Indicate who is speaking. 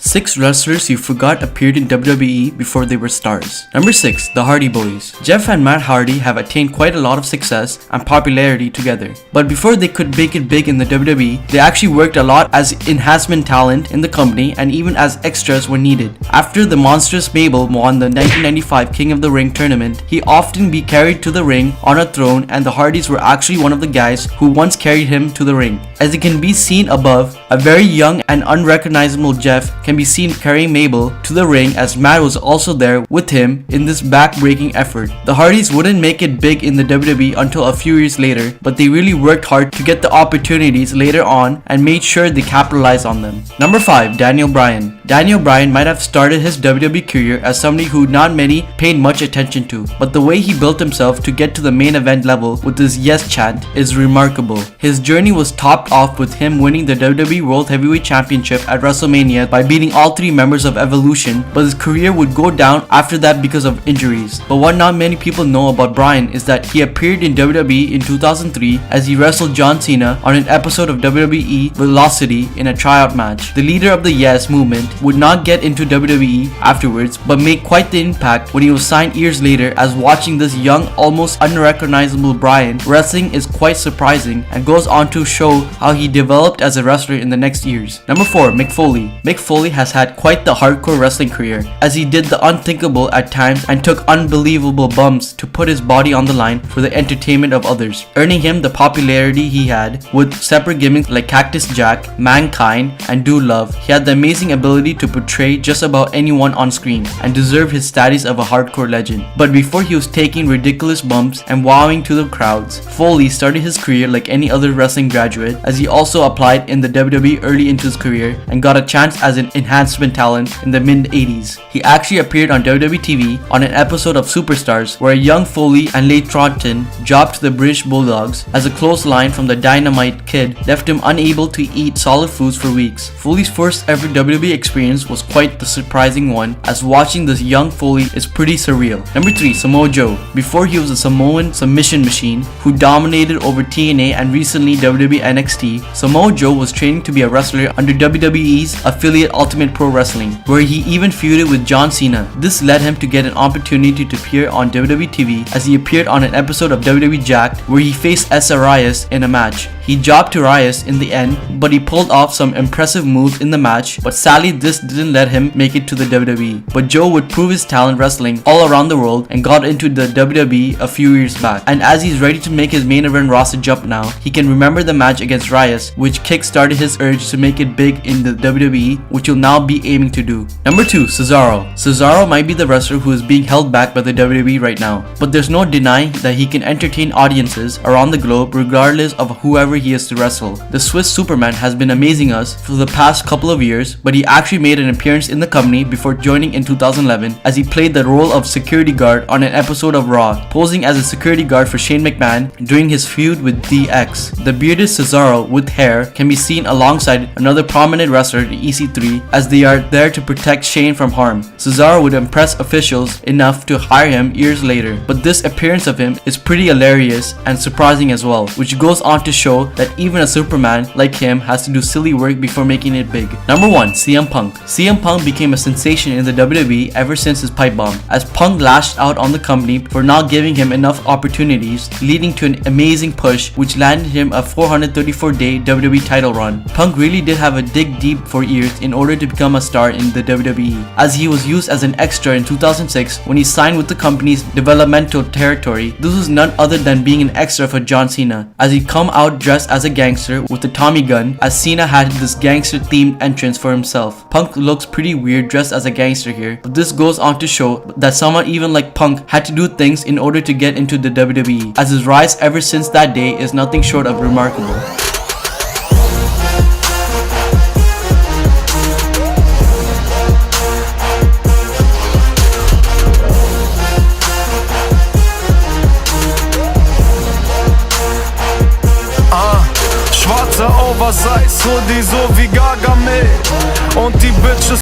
Speaker 1: 6 wrestlers you forgot appeared in WWE before they were stars. Number 6. The Hardy Boys. Jeff and Matt Hardy have attained quite a lot of success and popularity together. But before they could make it big in the WWE, they actually worked a lot as enhancement talent in the company and even as extras when needed. After the monstrous Mabel won the 1995 King of the Ring tournament, he often be carried to the ring on a throne, and the Hardys were actually one of the guys who once carried him to the ring. As it can be seen above, a very young and unrecognizable Jeff can be seen carrying Mabel to the ring, as Matt was also there with him in this back-breaking effort. The Hardys wouldn't make it big in the WWE until a few years later, but they really worked hard to get the opportunities later on and made sure they capitalized on them. Number 5. Daniel Bryan. Daniel Bryan might have started his WWE career as somebody who not many paid much attention to, but the way he built himself to get to the main event level with his yes chant is remarkable. His journey was topped off with him winning the WWE World Heavyweight Championship at WrestleMania by beating all 3 members of Evolution, but his career would go down after that because of injuries. But what not many people know about Bryan is that he appeared in WWE in 2003 as he wrestled John Cena on an episode of WWE Velocity in a tryout match. The leader of the Yes movement would not get into WWE afterwards, but made quite the impact when he was signed years later, as watching this young, almost unrecognizable Bryan wrestling is quite surprising and goes on to show how he developed as a wrestler in the next years. Number 4. Mick Foley. Mick Foley has had quite the hardcore wrestling career, as he did the unthinkable at times and took unbelievable bumps to put his body on the line for the entertainment of others, earning him the popularity he had with separate gimmicks like Cactus Jack, Mankind, and Dude Love. He had the amazing ability to portray just about anyone on screen and deserved his status of a hardcore legend. But before he was taking ridiculous bumps and wowing to the crowds, Foley started his career like any other wrestling graduate, as he also applied in the WWE early into his career and got a chance as an enhancement talent in the mid-80s. He actually appeared on WWE TV on an episode of Superstars, where a young Foley and late Thornton jobbed to the British Bulldogs, as a close line from the Dynamite Kid left him unable to eat solid foods for weeks. Foley's first ever WWE experience was quite the surprising one, as watching this young Foley is pretty surreal. Number 3. Samoa Joe. Before he was a Samoan submission machine who dominated over TNA and recently WWE NXT, Samoa Joe was training to be a wrestler under WWE's affiliate Ultimate Pro Wrestling, where he even feuded with John Cena. This led him to get an opportunity to appear on WWE TV, as he appeared on an episode of WWE Jacked where he faced S. Arias in a match. He jobbed to Arias in the end, but he pulled off some impressive moves in the match, but sadly this didn't let him make it to the WWE. But Joe would prove his talent wrestling all around the world and got into the WWE a few years back. And as he's ready to make his main event roster jump now, he can remember the match against Arias, which kick-started his urge to make it big in the WWE, which he'll now be aiming to do. Number 2. Cesaro. Cesaro might be the wrestler who is being held back by the WWE right now, but there's no denying that he can entertain audiences around the globe regardless of whoever he is to wrestle. The Swiss Superman has been amazing us for the past couple of years, but he actually made an appearance in the company before joining in 2011, as he played the role of security guard on an episode of Raw, posing as a security guard for Shane McMahon during his feud with DX. The bearded Cesaro with hair can be seen alongside another prominent wrestler in EC3, as they are there to protect Shane from harm. Cesaro would impress officials enough to hire him years later, but this appearance of him is pretty hilarious and surprising as well, which goes on to show that even a Superman like him has to do silly work before making it big. Number 1. CM Punk. CM Punk became a sensation in the WWE ever since his pipe bomb, as Punk lashed out on the company for not giving him enough opportunities, leading to an amazing push which landed him a 434-day WWE title run. Punk really did have to dig deep for years in order to become a star in the WWE, as he was used as an extra in 2006 when he signed with the company's developmental territory. This was none other than being an extra for John Cena, as he'd come out dressed as a gangster with a Tommy gun, as Cena had this gangster themed entrance for himself. Punk looks pretty weird dressed as a gangster here, but this goes on to show that someone even like Punk had to do things in order to get into the WWE, as his rise ever since that day is nothing short of remarkable.
Speaker 2: Schwarzer Oversize, Hoodie so wie Gargamel und die Bitches